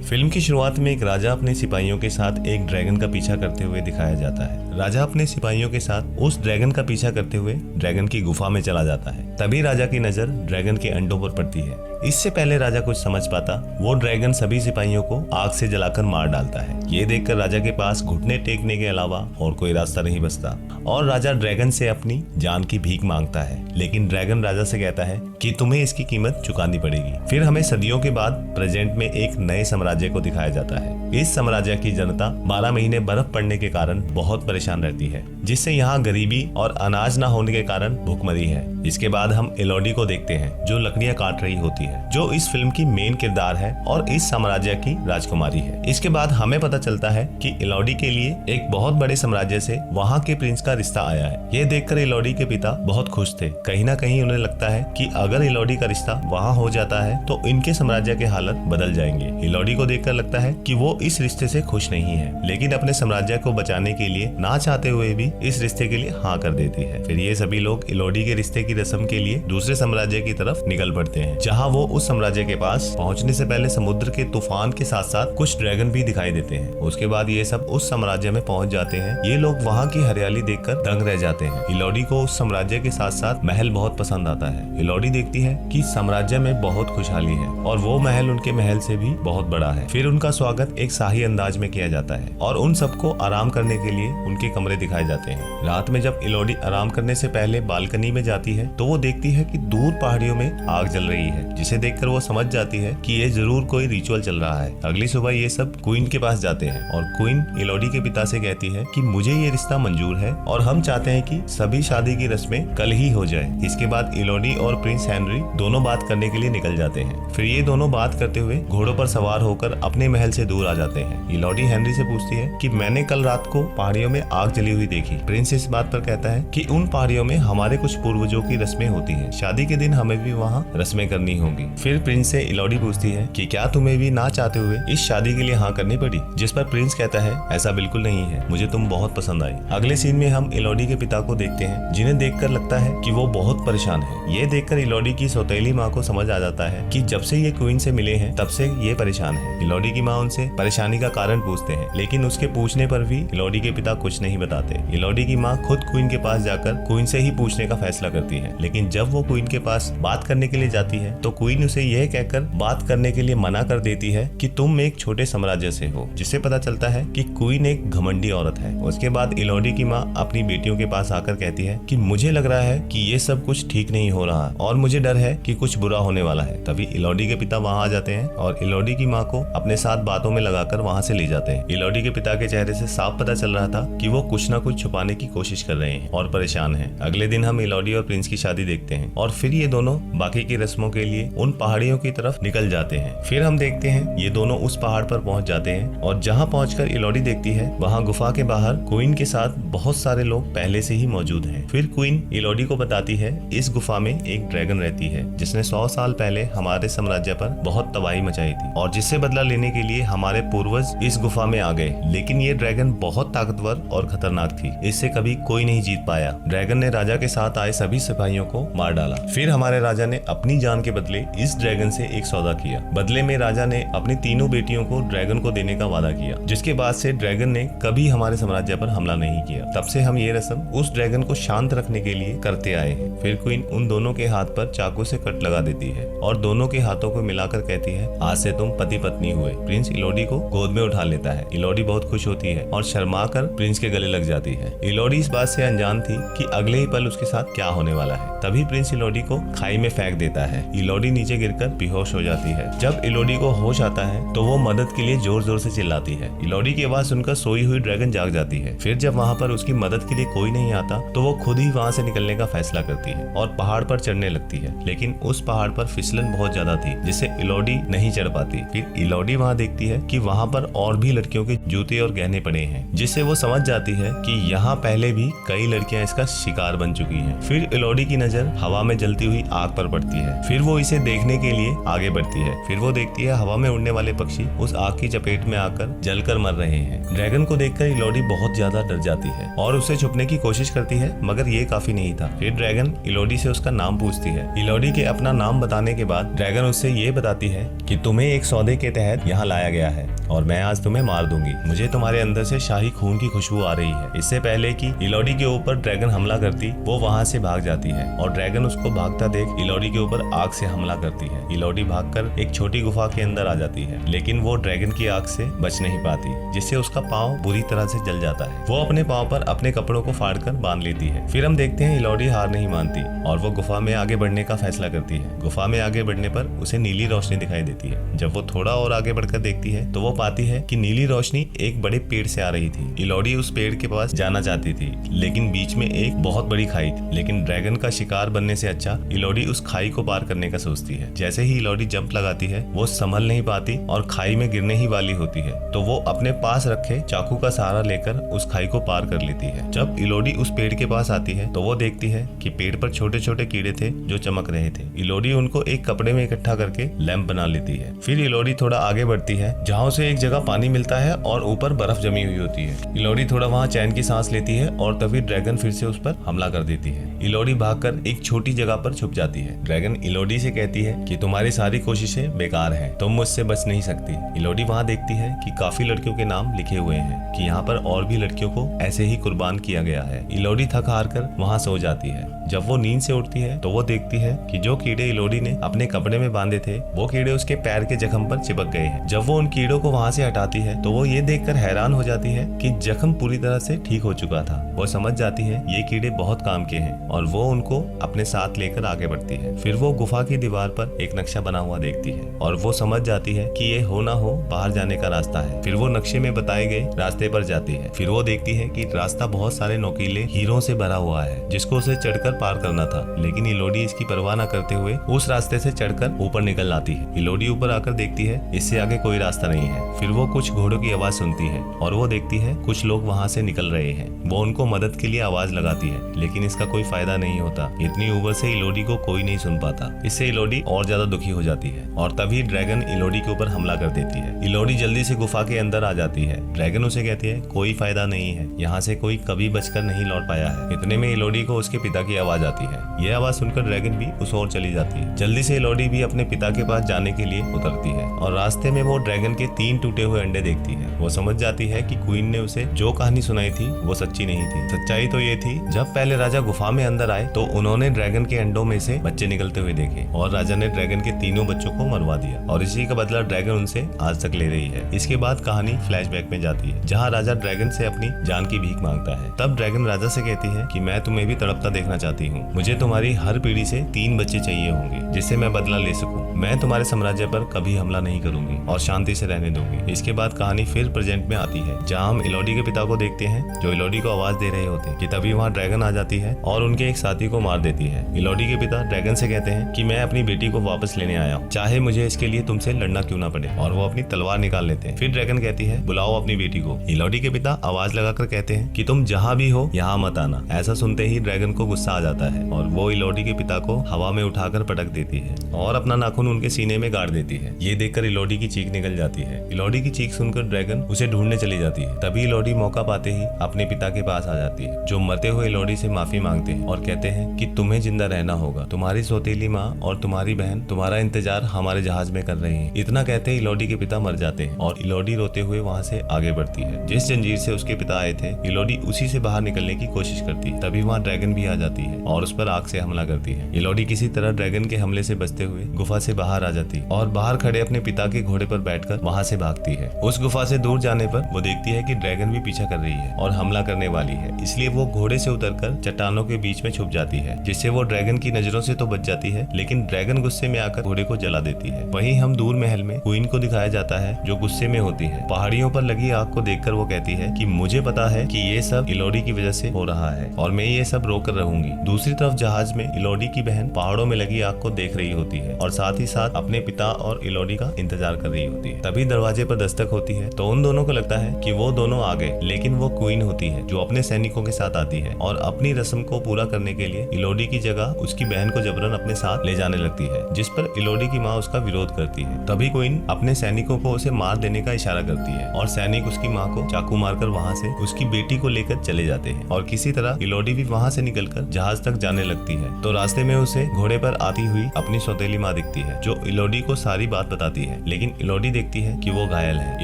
Film की शुरुआत में एक राजा अपने सिपाहियों के साथ एक ड्रैगन का पीछा करते हुए दिखाया जाता है। राजा अपने सिपाहियों के साथ उस ड्रैगन का पीछा करते हुए ड्रैगन की गुफा में चला जाता है। तभी राजा की नजर ड्रैगन के अंडों पर पड़ती है। इससे पहले राजा कुछ समझ पाता, वो ड्रैगन सभी सिपाहियों को आग से जलाकर मार डालता है। ये देखकर राजा के पास घुटने टेकने के अलावा और कोई रास्ता नहीं बचता और राजा ड्रैगन से अपनी जान की भीख मांगता है। लेकिन ड्रैगन राजा से कहता है कि तुम्हें इसकी कीमत चुकानी पड़ेगी। फिर हमें सदियों के बाद प्रेजेंट में एक नए साम्राज्य को दिखाया जाता है। इस साम्राज्य की जनता 12 महीने बर्फ पड़ने के कारण बहुत परेशान रहती है, जिससे यहाँ गरीबी और अनाज न होने के कारण भूखमरी है। इसके बाद हम एलोडी को देखते हैं, जो लकड़ियां काट रही होती है, जो इस फिल्म की मेन किरदार है और इस साम्राज्य की राजकुमारी है। इसके बाद हमें पता चलता है कि एलोडी के लिए एक बहुत बड़े साम्राज्य से वहाँ के प्रिंस का रिश्ता आया है। ये देखकर एलोडी के पिता बहुत खुश थे। कहीं ना कहीं उन्हें लगता है कि अगर एलोडी का रिश्ता वहाँ हो जाता है तो इनके साम्राज्य के हालत बदल जाएंगे। एलोडी को देखकर लगता है कि वो इस रिश्ते से खुश नहीं है, लेकिन अपने साम्राज्य को बचाने के लिए ना चाहते हुए भी इस रिश्ते के लिए हाँ कर देती है। फिर ये सभी लोग एलोडी के रिश्ते की रस्म के लिए दूसरे साम्राज्य की तरफ निकल पड़ते हैं, जहाँ वो उस साम्राज्य के पास पहुंचने से पहले समुद्र के तूफान के साथ साथ कुछ ड्रैगन भी दिखाई देते हैं। उसके बाद ये सब उस साम्राज्य में पहुंच जाते हैं। ये लोग वहाँ की हरियाली देखकर दंग रह जाते हैं। एलोडी को उस साम्राज्य के साथ साथ महल बहुत पसंद आता है। एलोडी देखती है कि साम्राज्य में बहुत खुशहाली है और वो महल उनके महल से भी बहुत बड़ा है। फिर उनका स्वागत एक शाही अंदाज में किया जाता है और उन सबको आराम करने के लिए उनके कमरे दिखाए जाते हैं। रात में जब एलोडी आराम करने से पहले बालकनी में जाती है तो वो देखती है कि दूर पहाड़ियों में आग जल रही है, जिसे देखकर वो समझ जाती है कि ये जरूर कोई रिचुअल चल रहा है। अगली सुबह ये सब क्वीन के पास जाते हैं और क्वीन एलोडी के पिता से कहती है कि मुझे ये रिश्ता मंजूर है और हम चाहते हैं कि सभी शादी की रस्में कल ही हो जाए। इसके बाद एलोडी और प्रिंस हेनरी दोनों बात करने के लिए निकल जाते हैं। फिर ये दोनों बात करते हुए घोड़ों पर सवार होकर अपने महल से दूर आ जाते हैं। एलोडी हेनरी से पूछती है कि मैंने कल रात को पहाड़ियों में आग जली हुई देखी। प्रिंस इस बात पर कहता है कि उन पहाड़ियों में हमारे कुछ पूर्वजों की रस्में होती हैं। शादी के दिन हमें भी वहाँ रस्में करनी होगी। फिर प्रिंस से एलोडी पूछती है कि क्या तुम्हें भी ना चाहते हुए इस शादी के लिए हाँ करनी पड़ी, जिस पर प्रिंस कहता है ऐसा बिल्कुल नहीं है, मुझे तुम बहुत पसंद आई। अगले सीन में हम एलोडी के पिता को देखते हैं, जिन्हें देखकर लगता है कि वो बहुत परेशान है। ये देखकर एलोडी की सौतेली माँ को समझ आ जाता है कि जब से ये क्वीन से मिले हैं तब से ये परेशान है। एलोडी की माँ उनसे परेशानी का कारण पूछते हैं, लेकिन उसके पूछने पर भी एलोडी के पिता कुछ नहीं बताते। एलोडी की माँ खुद क्वीन के पास जाकर क्वीन से ही पूछने का फैसला करती है, लेकिन जब वो क्वीन के पास बात करने के लिए जाती है तो क्वीन उसे यह कहकर बात करने के लिए मना कर देती है कि तुम एक छोटे साम्राज्य से हो, जिससे पता चलता है कि क्वीन एक घमंडी औरत है। उसके बाद एलोडी की माँ अपनी बेटियों के पास आकर कहती है कि मुझे लग रहा है कि ये सब कुछ ठीक नहीं हो रहा और मुझे डर है कि कुछ बुरा होने वाला है। तभी एलोडी के पिता वहाँ आ जाते हैं और एलोडी की माँ को अपने साथ बातों में लगाकर वहाँ से ले जाते हैं। एलोडी के पिता के चेहरे से साफ पता चल रहा था कि वो कुछ न कुछ छुपाने की कोशिश कर रहे हैं और परेशान हैं। अगले दिन हम एलोडी और प्रिंस की शादी देखते हैं और फिर ये दोनों बाकी की रस्मों के लिए उन पहाड़ियों की तरफ निकल जाते हैं। फिर हम देखते हैं ये दोनों उस पहाड़ पर पहुंच जाते हैं और जहां पहुंचकर एलोडी देखती है वहां गुफा के बाहर क्वीन के साथ बहुत सारे लोग पहले से ही मौजूद हैं। फिर क्वीन एलोडी को बताती है इस गुफा में एक ड्रैगन रहती है, जिसने 100 साल पहले हमारे साम्राज्य पर बहुत तबाही मचाई थी और जिससे बदला लेने के लिए हमारे पूर्वज इस गुफा में आ गए। लेकिन ये ड्रैगन बहुत ताकतवर और खतरनाक थी, इससे कभी कोई नहीं जीत पाया। ड्रैगन ने राजा के साथ आए सभी सिपाहियों को मार डाला। फिर हमारे राजा ने अपनी जान के बदले इस ड्रैगन से एक सौदा किया। बदले में राजा ने अपनी तीनों बेटियों को ड्रैगन को देने का वादा किया, जिसके बाद से ड्रैगन ने कभी हमारे साम्राज्य पर हमला नहीं किया। तब से हम ये रस्म उस ड्रैगन को शांत रखने के लिए करते आए हैं। फिर क्वीन उन दोनों के हाथ पर चाकू से कट लगा देती है और दोनों के हाथों को मिलाकर कहती है आज से तुम पति पत्नी हुए। प्रिंस एलोडी को गोद में उठा लेता है। एलोडी बहुत खुश होती है और शर्मा कर प्रिंस के गले लग जाती है। एलोडी इस बात से अनजान थी कि अगले ही पल उसके साथ क्या होने वाला है। तभी प्रिंस एलोडी को खाई में फेंक देता है। एलोडी नीचे गिरकर बेहोश हो जाती है। जब एलोडी को होश आता है तो वो मदद के लिए जोर जोर से चिल्लाती है। एलोडी की आवाज सुनकर सोई हुई ड्रैगन जाग जाती है। फिर जब वहाँ पर उसकी मदद के लिए कोई नहीं आता तो वो खुद ही वहाँ से निकलने का फैसला करती है और पहाड़ पर चढ़ने लगती है। लेकिन उस पहाड़ पर फिसलन बहुत ज्यादा थी, जिससे एलोडी नहीं चढ़ पाती। फिर एलोडी वहाँ देखती है कि वहाँ पर और भी लड़कियों के जूते और गहने पड़े हैं, जिससे वो समझ जाती है कि यहाँ पहले भी कई लड़कियां इसका शिकार बन चुकी हैं। फिर एलोडी की नजर हवा में जलती हुई आग पर पड़ती है। फिर वो इसे उसे देखने के लिए आगे बढ़ती है। फिर वो देखती है हवा में उड़ने वाले पक्षी उस आग की चपेट में आकर जलकर मर रहे हैं। ड्रैगन को देखकर इलोडी बहुत ज्यादा डर जाती है और उसे छुपने की कोशिश करती है, मगर ये काफी नहीं था। फिर ड्रैगन इलोडी से उसका नाम पूछती है। इलोडी के अपना नाम बताने के बाद ड्रैगन उससे ये बताती है कि तुम्हें एक सौदे के तहत यहाँ लाया गया है और मैं आज तुम्हें मार दूंगी। मुझे तुम्हारे अंदर से शाही खून की खुशबू आ रही है। इससे पहले कि इलोडी के ऊपर ड्रैगन हमला करती, वो वहाँ से भाग जाती है और ड्रैगन उसको भागता देख इलोडी के ऊपर आग से हमला करती है। इलोडी भागकर एक छोटी गुफा के अंदर आ जाती है, लेकिन वो ड्रैगन की आग से बच नहीं पाती, जिससे उसका पाँव बुरी तरह से जल जाता है। वो अपने पाँव पर अपने कपड़ों को फाड़कर बांध लेती है। फिर हम देखते हैं इलोडी हार नहीं मानती और वो गुफा में आगे बढ़ने का फैसला करती है। गुफा में आगे बढ़ने पर उसे नीली रोशनी दिखाई देती है। जब वो थोड़ा और आगे बढ़कर देखती है तो वो पाती है कि नीली रोशनी एक बड़े पेड़ से आ रही थी। इलोडी उस पेड़ के पास जाना चाहती थी, लेकिन बीच में एक बहुत बड़ी खाई थी। लेकिन ड्रैगन का शिकार बनने से अच्छा इलोडी उस खाई को पार करने का सोचती है। जैसे ही इलोडी जंप लगाती है, वो संभल नहीं पाती और खाई में गिरने ही वाली होती है, तो वो अपने पास रखे चाकू का सहारा लेकर उस खाई को पार कर लेती है। जब इलोडी उस पेड़ के पास आती है तो वो देखती है कि पेड़ पर छोटे छोटे कीड़े थे जो चमक रहे थे। इलोडी उनको एक कपड़े में इकट्ठा करके लैंप बना लेती है। फिर इलोडी थोड़ा आगे बढ़ती है, जहाँ उसे एक जगह पानी मिलता है और ऊपर बर्फ जमी हुई होती है। इलोडी थोड़ा वहाँ चैन की सांस लेती है और तभी ड्रैगन फिर से उस पर हमला कर देती है। इलोडी भागकर एक छोटी जगह पर छुप जाती है। ड्रैगन इलोडी से कहती है कि तुम्हारी सारी कोशिशें बेकार हैं, तुम मुझसे बच नहीं सकती। इलोडी वहाँ देखती है कि काफी लड़कियों के नाम लिखे हुए हैं कि यहाँ पर और भी लड़कियों को ऐसे ही कुर्बान किया गया है। इलोडी थक हार कर वहाँ सो जाती है। जब वो नींद से उठती है तो वो देखती है कि जो कीड़े इलोडी ने अपने कपड़े में बांधे थे, वो कीड़े उसके पैर के जख्म पर चिपक गए हैं। जब वो उन कीड़ों को वहाँ से हटाती है तो वो ये देखकर हैरान हो जाती है कि जख्म पूरी तरह से ठीक हो चुका था। वो समझ जाती है ये कीड़े बहुत काम के हैं और वो उनको अपने साथ लेकर आगे बढ़ती है। फिर वो गुफा की दीवार पर एक नक्शा बना हुआ देखती है और वो समझ जाती है कि ये हो ना हो बाहर जाने का रास्ता है। फिर वो नक्शे में बताए गए रास्ते पर जाती है। फिर वो देखती है कि रास्ता बहुत सारे नोकीले हीरों से भरा हुआ है, जिसको उसे चढ़कर पार करना था। लेकिन इलोडी इसकी परवाह न करते हुए उस रास्ते से चढ़कर ऊपर निकल आती है। इलोडी ऊपर आकर देखती है इससे आगे कोई रास्ता नहीं है। फिर वो कुछ घोड़ों की आवाज सुनती है और वो देखती है कुछ लोग वहाँ से निकल रहे हैं। वो उनको मदद के लिए आवाज लगाती है, लेकिन इसका कोई फायदा नहीं होता। इतनी ऊपर से इलोडी को कोई नहीं सुन पाता। इससे इलोडी और ज्यादा दुखी हो जाती है और तभी ड्रैगन इलोडी के ऊपर हमला कर देती है। इलोडी जल्दी से गुफा के अंदर आ जाती है। ड्रैगन उसे कहती है कोई फायदा नहीं है, यहाँ से कोई कभी बचकर नहीं लौट पाया है। इतने में इलोडी को उसके पिता की आवाज आती है। यह आवाज सुनकर ड्रैगन भी उस ओर चली जाती है। जल्दी से इलोडी भी अपने पिता के पास जाने के लिए उतरती है और रास्ते में वो ड्रैगन के 3 टूटे हुए अंडे देखती है। वो समझ जाती है कि क्वीन ने उसे जो कहानी सुनाई थी वो सच्ची नहीं थी। सच्चाई तो ये थी, जब पहले राजा गुफा में अंदर आए तो उन्होंने ड्रैगन के अंडों में से बच्चे निकलते हुए देखे और राजा ने ड्रैगन के तीनों बच्चों को मरवा दिया और इसी का बदला ड्रैगन उनसे आज तक ले रही है। इसके बाद कहानी फ्लैशबैक में जाती है, जहाँ राजा ड्रैगन से अपनी जान की भीख मांगता है। तब ड्रैगन राजा से कहती है कि मैं तुम्हें भी तड़पता देखना चाहती हूँ। मुझे तुम्हारी हर पीढ़ी से 3 बच्चे चाहिए होंगे, जिससे मैं बदला ले सकूं। मैं तुम्हारे साम्राज्य पर कभी हमला नहीं करूंगी और शांति से रहने दूंगी। इसके बाद कहानी फिर प्रेजेंट में आती है, जहाँ हम इलोडी के पिता को देखते हैं जो इलोडी को आवाज दे रहे होते हैं कि तभी वहाँ ड्रैगन आ जाती है और उनके एक साथी को मार देती है। इलोडी के पिता ड्रैगन से कहते हैं कि मैं अपनी बेटी को वापस लेने आया हूँ, चाहे मुझे इसके लिए तुमसे लड़ना क्यों ना पड़े, और वो अपनी तलवार निकाल लेते हैं। फिर ड्रैगन कहती है बुलाओ अपनी बेटी को। इलोडी के पिता आवाज लगाकर कहते हैं कि तुम जहाँ भी हो यहाँ मत आना। ऐसा सुनते ही ड्रैगन को गुस्सा आ जाता है और वो इलोडी के पिता को हवा में उठाकर पटक देती है और अपना नाखून उनके सीने में गाड़ देती है। ये देखकर इलोडी की चीख निकल जाती है। इलोडी की चीख सुनकर ड्रैगन उसे ढूंढने चली जाती है। तभी इलोडी मौका पाते ही अपने पिता के पास आ जाती है, जो मरते हुए इलोडी से माफी मांगते हैं और कहते हैं कि तुम्हें जिंदा रहना होगा। तुम्हारी सौतेली माँ और तुम्हारी बहन तुम्हारा इंतजार हमारे जहाज में कर रही है। इतना कहते इलोडी के पिता मर जाते हैं और इलोडी रोते हुए वहाँ से आगे बढ़ती है। जिस जंजीर से उसके पिता आए थे, इलोडी उसी से बाहर निकलने की कोशिश करती है। तभी वहाँ ड्रैगन भी आ जाती है और उस पर आग से हमला करती है। इलोडी किसी तरह ड्रैगन के हमले से बचते हुए गुफा से बाहर आ जाती और बाहर खड़े अपने पिता के घोड़े पर बैठकर वहाँ से भागती है। उस गुफा से दूर जाने पर वो देखती है कि ड्रैगन भी पीछा कर रही है और हमला करने वाली है। इसलिए वो घोड़े से उतरकर चट्टानों के बीच में छुप जाती है, जिससे वो ड्रैगन की नजरों से तो बच जाती है, लेकिन ड्रैगन गुस्से में आकर घोड़े को जला देती है। वहीं हम दूर महल में क्वीन को दिखाया जाता है, जो गुस्से में होती है। पहाड़ियों पर लगी आग को देखकर वो कहती है कि मुझे पता है कि ये सब इलोडी की वजह से हो रहा है और मैं ये सब रोक कर रहूंगी। दूसरी तरफ जहाज में इलोडी की बहन पहाड़ों में लगी आग को देख रही होती है और साथ ही साथ अपने पिता और इलोडी का इंतजार कर रही होती है। तभी दरवाजे पर दस्तक होती है तो उन दोनों को लगता है कि वो दोनों आ गए, लेकिन वो क्वीन होती है जो अपने सैनिकों के साथ आती है और अपनी रस्म को पूरा करने के लिए इलोडी की जगह उसकी बहन को जबरन अपने साथ ले जाने लगती है, जिस पर इलोडी की माँ उसका विरोध करती है। तभी क्वीन अपने सैनिकों को उसे मार देने का इशारा करती है और सैनिक उसकी माँ को चाकू मारकर वहाँ से उसकी बेटी को लेकर चले जाते हैं और किसी तरह इलोडी भी वहाँ से निकलकर जहाज तक जाने लगती है। तो रास्ते में उसे घोड़े पर आती हुई अपनी सौतेली माँ दिखती है जो इलोडी को सारी बात बताती है, लेकिन इलोडी देखती है कि वो घायल है।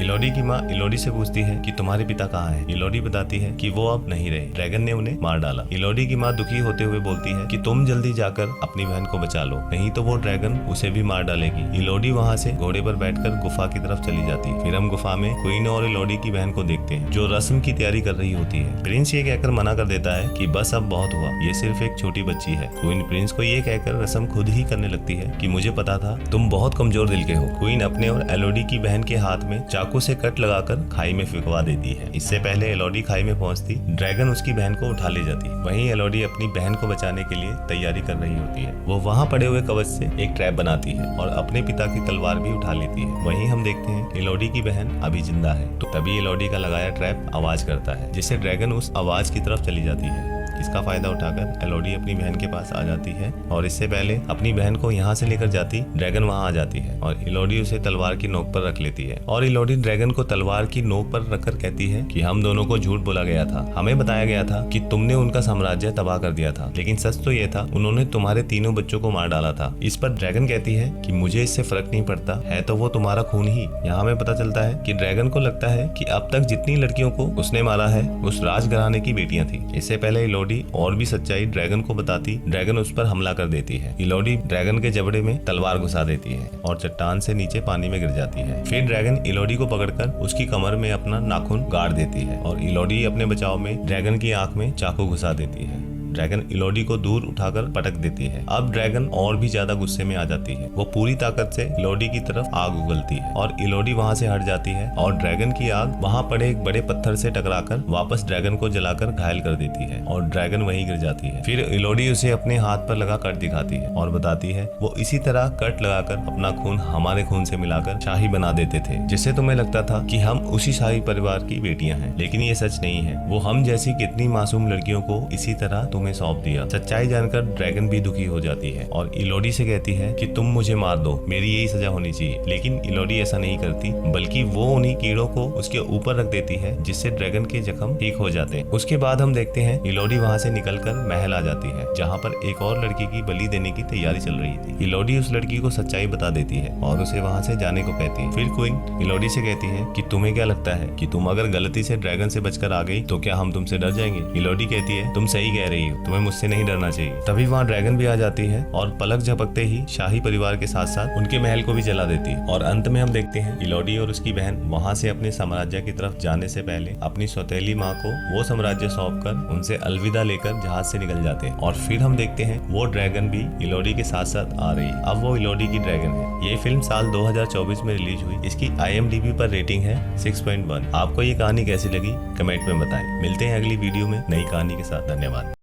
इलोडी की माँ इलोडी से पूछती है कि तुम्हारे पिता कहाँ हैं? इलोडी बताती है कि वो अब नहीं रहे, ड्रैगन ने उन्हें मार डाला। इलोडी की माँ दुखी होते हुए बोलती है कि तुम जल्दी जाकर अपनी बहन को बचा लो, नहीं तो वो ड्रैगन उसे भी मार डालेगी। इलोडी वहाँ से घोड़े पर बैठकर गुफा की तरफ चली जाती है। फिर हम गुफा में क्वीन और इलोडी की बहन को देखते हैं जो रस्म की तैयारी कर रही होती है। प्रिंस ये कहकर मना कर देता है कि बस अब बहुत हुआ, ये सिर्फ एक छोटी बच्ची है। क्वीन प्रिंस को ये कहकर रस्म खुद ही करने लगती है कि मुझे पता था तुम बहुत कमजोर दिल के हो। क्वीन अपने और इलोडी की बहन के हाथ में चाकू से कट लगाकर खाई में फेंकवा देती है। इससे पहले इलोडी खाई में पहुंचती ड्रैगन उसकी बहन को उठा ले जाती। वहीं इलोडी अपनी बहन को बचाने के लिए तैयारी कर रही होती है। वो वहाँ पड़े हुए कवच से एक ट्रैप बनाती है और अपने पिता की तलवार भी उठा लेती है। वहीं हम देखते हैं इलोडी की बहन अभी जिंदा है। तो तभी इलोडी का लगाया ट्रैप आवाज करता है, जिससे ड्रैगन उस आवाज की तरफ चली जाती है। इसका फायदा उठाकर इलोडी अपनी बहन के पास आ जाती है और इससे पहले अपनी बहन को यहाँ से लेकर जाती ड्रैगन वहाँ आ जाती है और इलोडी उसे तलवार की नोक पर रख लेती है। और इलोडी ड्रैगन को तलवार की नोक पर रखकर कहती है कि हम दोनों को झूठ बोला गया था, हमें बताया गया था कि तुमने उनका साम्राज्य तबाह कर दिया था, लेकिन सच तो ये था उन्होंने तुम्हारे तीनों बच्चों को मार डाला था। इस पर ड्रैगन कहती है कि मुझे इससे फर्क नहीं पड़ता, है तो वो तुम्हारा खून ही। यहाँ हमें पता चलता है कि ड्रैगन को लगता है कि अब तक जितनी लड़कियों को उसने मारा है उस राजघराने की बेटियां थी। इससे पहले इलोडी और भी सच्चाई ड्रैगन को बताती ड्रैगन उस पर हमला कर देती है। इलोडी ड्रैगन के जबड़े में तलवार घुसा देती है और चट्टान से नीचे पानी में गिर जाती है। फिर ड्रैगन इलोडी को पकड़कर उसकी कमर में अपना नाखून गाड़ देती है और इलोडी अपने बचाव में ड्रैगन की आंख में चाकू घुसा देती है। ड्रैगन इलोडी को दूर उठाकर पटक देती है। अब ड्रैगन और भी ज्यादा गुस्से में आ जाती है। वो पूरी ताकत से इलोडी की तरफ आग उगलती है और इलोडी वहाँ से हट जाती है और ड्रैगन की आग वहाँ पड़े एक बड़े पत्थर से टकराकर वापस ड्रैगन को जलाकर घायल कर देती है और ड्रैगन वहीं गिर जाती है। फिर इलोडी उसे अपने हाथ पर लगा कट दिखाती है और बताती है वो इसी तरह कट लगाकर अपना खून हमारे खून से मिलाकर शाही बना देते थे, जिससे तुम्हें लगता था कि हम उसी शाही परिवार की बेटियां हैं, लेकिन ये सच नहीं है। वो हम जैसी कितनी मासूम लड़कियों को इसी तरह तुम्हें सौंप दिया। सच्चाई जानकर ड्रैगन भी दुखी हो जाती है और इलोडी से कहती है कि तुम मुझे मार दो, मेरी यही सजा होनी चाहिए। लेकिन इलोडी ऐसा नहीं करती, बल्कि वो उन्हीं कीड़ों को उसके ऊपर रख देती है, जिससे ड्रैगन के जख्म ठीक हो जाते हैं। उसके बाद हम देखते हैं इलोडी वहाँ से निकलकर महल आ जाती है, जहाँ पर एक और लड़की की बलि देने की तैयारी चल रही थी। इलोडी उस लड़की को सच्चाई बता देती है और उसे वहाँ से जाने को कहती है। फिर क्वीन इलोडी से कहती है कि तुम्हें क्या लगता है कि तुम अगर गलती से ड्रैगन से बचकर आ गई तो क्या हम तुमसे डर जाएंगे? इलोडी कहती है तुम सही कह रही हो, तुम्हें मुझसे नहीं डरना चाहिए। तभी वहाँ ड्रैगन भी आ जाती है और पलक झपकते ही शाही परिवार के साथ साथ उनके महल को भी जला देती है। और अंत में हम देखते हैं इलोडी और उसकी बहन वहाँ से अपने साम्राज्य की तरफ जाने से पहले अपनी सौतेली माँ को वो साम्राज्य सौंपकर उनसे अलविदा लेकर जहाज से निकल जाते हैं। और फिर हम देखते हैं वो ड्रैगन भी इलोडी के साथ साथ आ रही है। अब वो इलोडी की ड्रैगन है। ये फिल्म साल 2024 में रिलीज हुई। इसकी IMDb पर रेटिंग है 6.1। आपको ये कहानी कैसी लगी कमेंट में बताएं। मिलते हैं अगली वीडियो में नई कहानी के साथ। धन्यवाद।